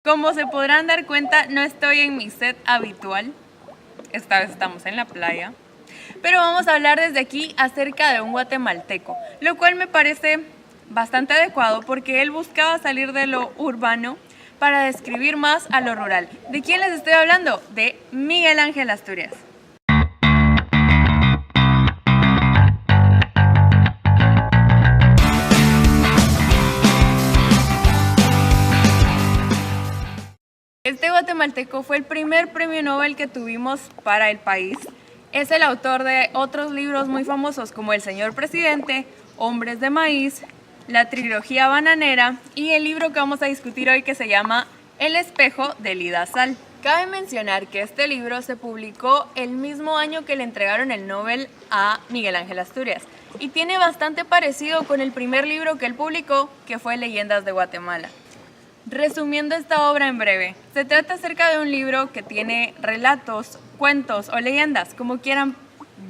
Como se podrán dar cuenta, no estoy en mi set habitual. Esta vez estamos en la playa. Pero vamos a hablar desde aquí acerca de un guatemalteco, lo cual me parece bastante adecuado porque él buscaba salir de lo urbano para describir más a lo rural. ¿De quién les estoy hablando? De Miguel Ángel Asturias. Este guatemalteco fue el primer premio Nobel que tuvimos para el país. Es el autor de otros libros muy famosos como El Señor Presidente, Hombres de Maíz, la trilogía bananera y el libro que vamos a discutir hoy que se llama El espejo de Lida Sal. Cabe mencionar que este libro se publicó el mismo año que le entregaron el Nobel a Miguel Ángel Asturias y tiene bastante parecido con el primer libro que él publicó, que fue Leyendas de Guatemala. Resumiendo esta obra en breve, se trata acerca de un libro que tiene relatos, cuentos o leyendas, como quieran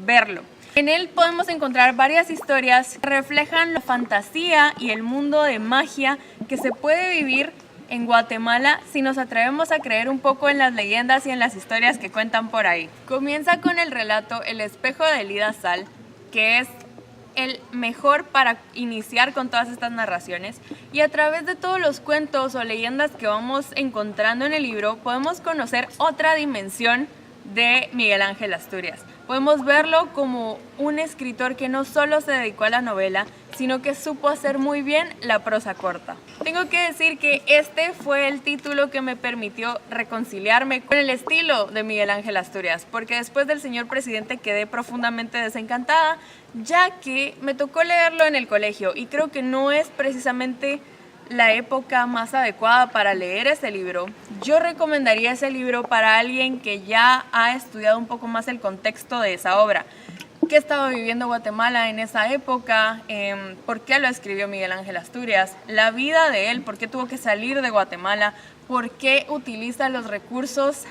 verlo. En él podemos encontrar varias historias que reflejan la fantasía y el mundo de magia que se puede vivir en Guatemala si nos atrevemos a creer un poco en las leyendas y en las historias que cuentan por ahí. Comienza con el relato El espejo de Lida Sal, que es el mejor para iniciar con todas estas narraciones, y a través de todos los cuentos o leyendas que vamos encontrando en el libro podemos conocer otra dimensión de Miguel Ángel Asturias. Podemos verlo como un escritor que no solo se dedicó a la novela, sino que supo hacer muy bien la prosa corta. Tengo que decir que este fue el título que me permitió reconciliarme con el estilo de Miguel Ángel Asturias, porque después del Señor Presidente quedé profundamente desencantada, ya que me tocó leerlo en el colegio y creo que no es precisamente la época más adecuada para leer ese libro. Yo recomendaría ese libro para alguien que ya ha estudiado un poco más el contexto de esa obra. ¿Qué estaba viviendo Guatemala en esa época? ¿Por qué lo escribió Miguel Ángel Asturias? La vida de él, ¿por qué tuvo que salir de Guatemala? ¿Por qué utiliza los recursos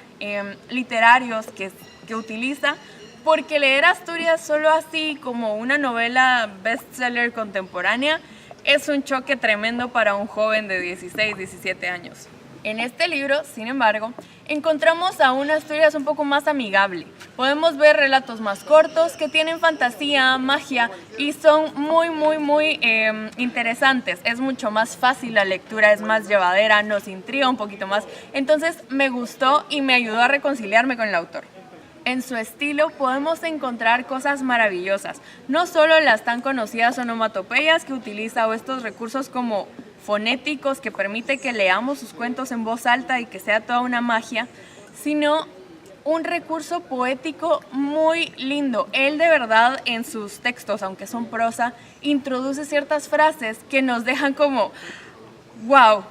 literarios que utiliza? Porque leer Asturias solo así como una novela bestseller contemporánea es un choque tremendo para un joven de 16, 17 años. En este libro, sin embargo, encontramos a una Asturias un poco más amigable. Podemos ver relatos más cortos que tienen fantasía, magia y son muy interesantes. Es mucho más fácil la lectura, es más llevadera, nos intriga un poquito más. Entonces me gustó y me ayudó a reconciliarme con el autor. En su estilo podemos encontrar cosas maravillosas, no solo las tan conocidas onomatopeyas que utiliza o estos recursos como fonéticos que permite que leamos sus cuentos en voz alta y que sea toda una magia, sino un recurso poético muy lindo. Él de verdad en sus textos, aunque son prosa, introduce ciertas frases que nos dejan como wow.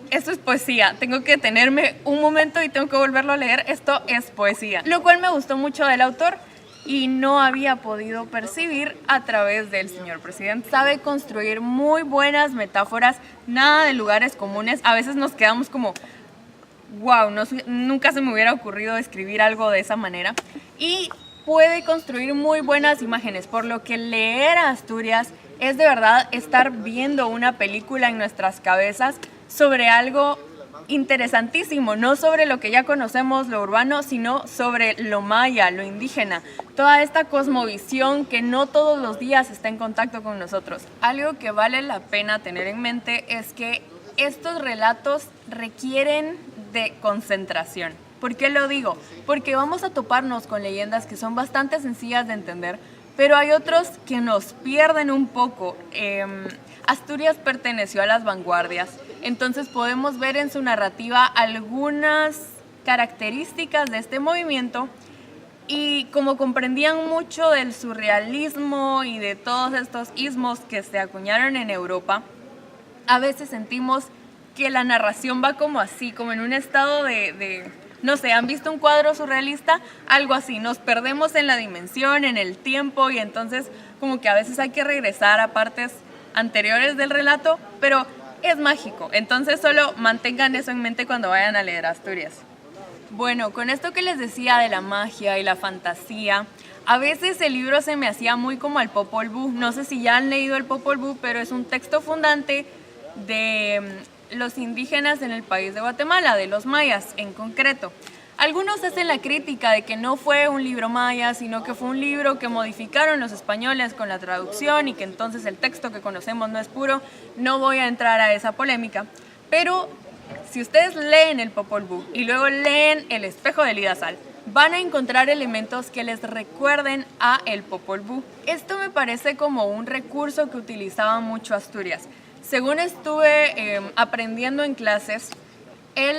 Esto es poesía, tengo que detenerme un momento y tengo que volverlo a leer, esto es poesía. Lo cual me gustó mucho del autor y no había podido percibir a través del Señor Presidente. Sabe construir muy buenas metáforas, nada de lugares comunes. A veces nos quedamos como, wow, nunca se me hubiera ocurrido escribir algo de esa manera. Y puede construir muy buenas imágenes, por lo que leer a Asturias es de verdad estar viendo una película en nuestras cabezas sobre algo interesantísimo, no sobre lo que ya conocemos, lo urbano, sino sobre lo maya, lo indígena, toda esta cosmovisión que no todos los días está en contacto con nosotros. Algo que vale la pena tener en mente es que estos relatos requieren de concentración. ¿Por qué lo digo? Porque vamos a toparnos con leyendas que son bastante sencillas de entender, pero hay otros que nos pierden un poco. Asturias perteneció a las vanguardias, entonces podemos ver en su narrativa algunas características de este movimiento y como comprendían mucho del surrealismo y de todos estos ismos que se acuñaron en Europa, a veces sentimos que la narración va como así, como en un estado no sé, ¿han visto un cuadro surrealista? Algo así, nos perdemos en la dimensión, en el tiempo y entonces como que a veces hay que regresar a partes anteriores del relato, pero es mágico, entonces solo mantengan eso en mente cuando vayan a leer Asturias. Bueno, con esto que les decía de la magia y la fantasía, a veces el libro se me hacía muy como al Popol Vuh. No sé si ya han leído el Popol Vuh, pero es un texto fundante de los indígenas en el país de Guatemala, de los mayas en concreto. Algunos hacen la crítica de que no fue un libro maya, sino que fue un libro que modificaron los españoles con la traducción y que entonces el texto que conocemos no es puro. No voy a entrar a esa polémica, pero si ustedes leen el Popol Vuh y luego leen El espejo de Elías Sal, van a encontrar elementos que les recuerden a el Popol Vuh. Esto me parece como un recurso que utilizaba mucho Asturias. Según estuve aprendiendo en clases, él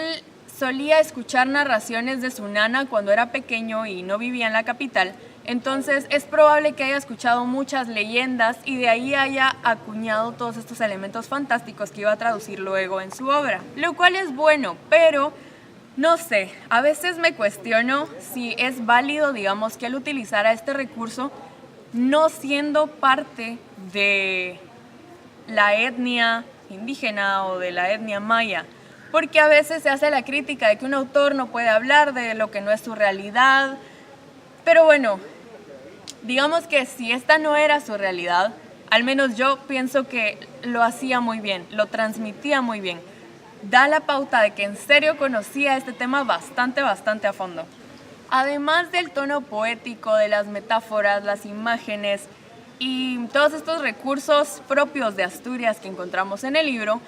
solía escuchar narraciones de su nana cuando era pequeño y no vivía en la capital. Entonces es probable que haya escuchado muchas leyendas y de ahí haya acuñado todos estos elementos fantásticos que iba a traducir luego en su obra. Lo cual es bueno, pero no sé, a veces me cuestiono si es válido, digamos, que él utilizara este recurso no siendo parte de la etnia indígena o de la etnia maya. Porque a veces se hace la crítica de que un autor no puede hablar de lo que no es su realidad. Pero bueno, digamos que si esta no era su realidad, al menos yo pienso que lo hacía muy bien, lo transmitía muy bien. Da la pauta de que en serio conocía este tema bastante a fondo. Además del tono poético, de las metáforas, las imágenes y todos estos recursos propios de Asturias que encontramos en el libro,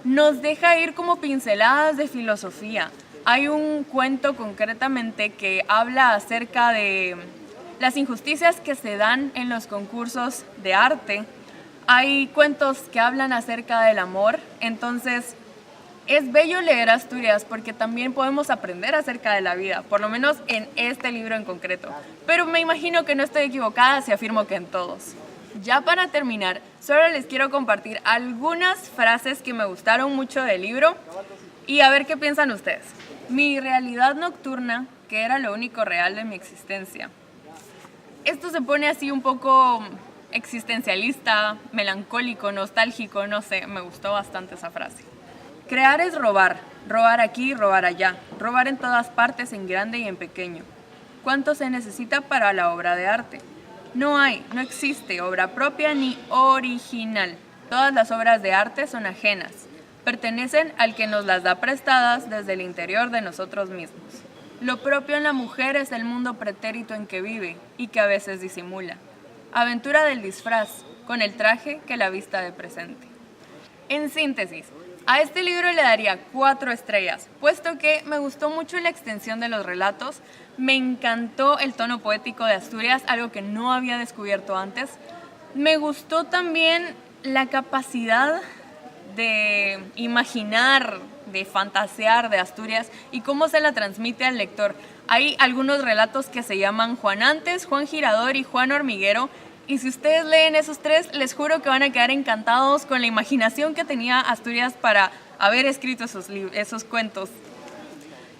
nos deja ir como pinceladas de filosofía. Hay un cuento concretamente que habla acerca de las injusticias que se dan en los concursos de arte. Hay cuentos que hablan acerca del amor, entonces es bello leer Asturias porque también podemos aprender acerca de la vida, por lo menos en este libro en concreto. Pero me imagino que no estoy equivocada si afirmo que en todos. Ya para terminar, solo les quiero compartir algunas frases que me gustaron mucho del libro y a ver qué piensan ustedes. Mi realidad nocturna, que era lo único real de mi existencia. Esto se pone así un poco existencialista, melancólico, nostálgico, no sé, me gustó bastante esa frase. Crear es robar, robar aquí, robar allá, robar en todas partes, en grande y en pequeño. ¿Cuánto se necesita para la obra de arte? No existe obra propia ni original. Todas las obras de arte son ajenas. Pertenecen al que nos las da prestadas desde el interior de nosotros mismos. Lo propio en la mujer es el mundo pretérito en que vive y que a veces disimula. Aventura del disfraz, con el traje que la vista de presente. En síntesis, a este libro le daría 4 estrellas, puesto que me gustó mucho la extensión de los relatos, me encantó el tono poético de Asturias, algo que no había descubierto antes. Me gustó también la capacidad de imaginar, de fantasear de Asturias y cómo se la transmite al lector. Hay algunos relatos que se llaman Juan Antes, Juan Girador y Juan Hormiguero, y si ustedes leen esos 3, les juro que van a quedar encantados con la imaginación que tenía Asturias para haber escrito esos cuentos.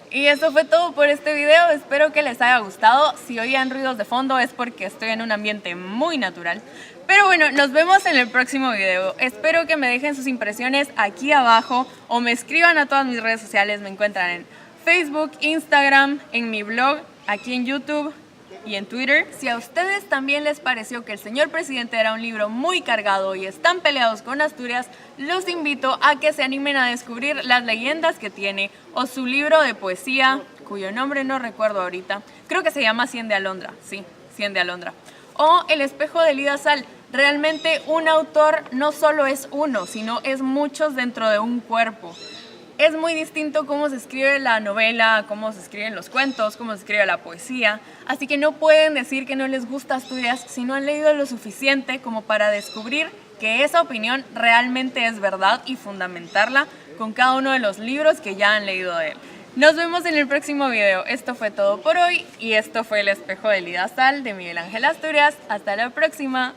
Y eso fue todo por este video, espero que les haya gustado. Si oían ruidos de fondo es porque estoy en un ambiente muy natural. Pero bueno, nos vemos en el próximo video. Espero que me dejen sus impresiones aquí abajo o me escriban a todas mis redes sociales. Me encuentran en Facebook, Instagram, en mi blog, aquí en YouTube y en Twitter. Si a ustedes también les pareció que El señor presidente era un libro muy cargado y están peleados con Asturias, los invito a que se animen a descubrir las leyendas que tiene o su libro de poesía, cuyo nombre no recuerdo ahorita, creo que se llama Cien de Alondra, sí, Cien de Alondra, o El espejo de Elías Sal. Realmente un autor no solo es uno, sino es muchos dentro de un cuerpo. Es muy distinto cómo se escribe la novela, cómo se escriben los cuentos, cómo se escribe la poesía. Así que no pueden decir que no les gusta Asturias si no han leído lo suficiente como para descubrir que esa opinión realmente es verdad y fundamentarla con cada uno de los libros que ya han leído de él. Nos vemos en el próximo video. Esto fue todo por hoy y esto fue El espejo de Elías Sal de Miguel Ángel Asturias. Hasta la próxima.